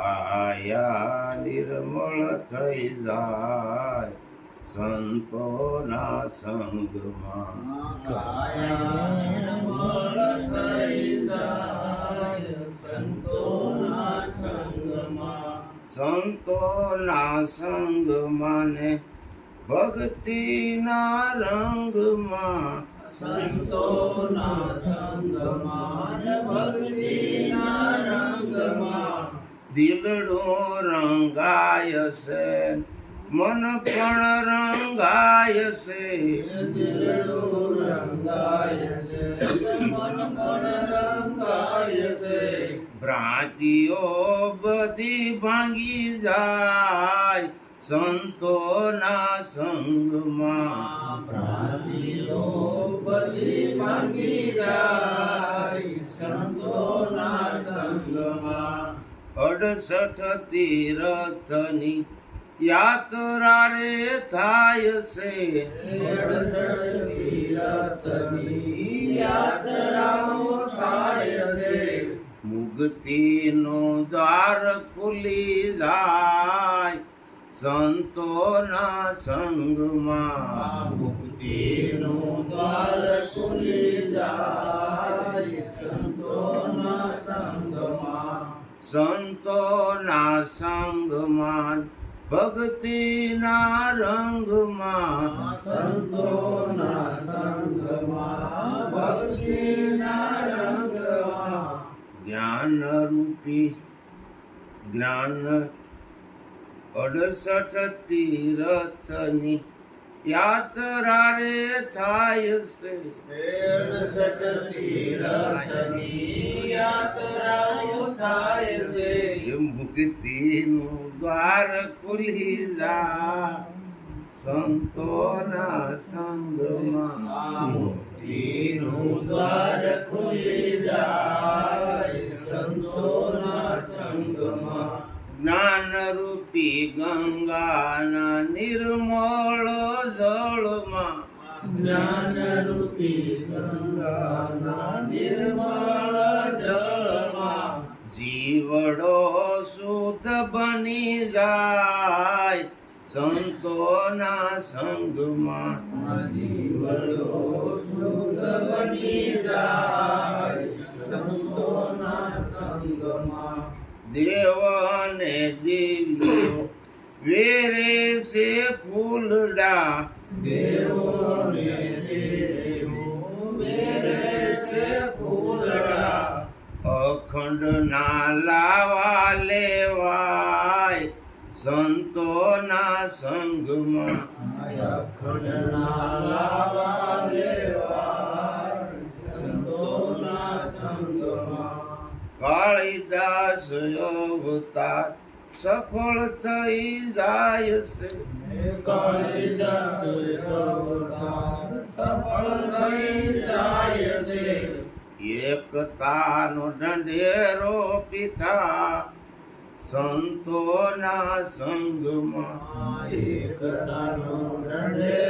કાયા નિર્મળ થઈ જાય સંતોના સંગમાં. કાયા નિર્મળ થઈ જાય સંતોના સંગમાં. સંતોના સંગમાં ને ભક્તિના રંગમાં. સંતોના સંગમાં ભક્તિના રંગમાં. દિલડું રંગાય છે મન પણ રંગાય છે. દિલડું રંગાય છે મન પણ રંગાય છે. ભ્રાંતિઓ બધી ભાંગી જાય સંતોના સંગમાં. ભ્રાંતિઓ બધી ભાંગી જાય સંતોના સંગમાં. 68 તીર્થની યાત્રા રે થાય છે. 68 તીર્થની યાત્રાઓ થાય છે. મુક્તિનું દ્વાર ખુલી જાય સંતોના સંગમાં. મુક્તિનું દ્વાર ખુલી જાય સંતોના સંગમાં. સંતોના સંગમાં ભક્તિના રંગમાં. સંતોના સંગમાં ભક્તિના રંગમાં. જ્ઞાન રૂપી જ્ઞાન 68 તીર્થની યાત્રા રે થાય છે. 68 તીર્થની યાત્રાઓ થાય છે. મુક્તિનું દ્વાર ખુલી જાય સંતોના સંગમાં. મુક્તિનું દ્વાર ખુલી જાય સંતોના સંગમાં. જ્ઞાન રૂપી ગંગાના નિર્મળ જળમાં. જ્ઞાન રૂપી ગંગાના નિર્મળ જળમાં. જીવડો શુદ્ધ બની જાય સંતોના સંગમાં. જીવડો શુદ્ધ બની જાય સંતોના સંગમાં. દેવ અને દેવીઓ વેરે છે ફૂલડા. દેવોને દેવો વેરે છે ફૂલડા. અખંડ ના લાવા લેવાય સંતોના સંગમાં. અખંડના લાવા લેવાય સંતોના સંગમાં. કાળીદાસ અવતાર સફળ થઈ જાય છે. કાળીદાસ અવતાર સફળ થઈ જાય છે. એકતાનો ઢંઢેરો પીઠા સંતોના સંગમાં. એકતાનો ઢંઢેરો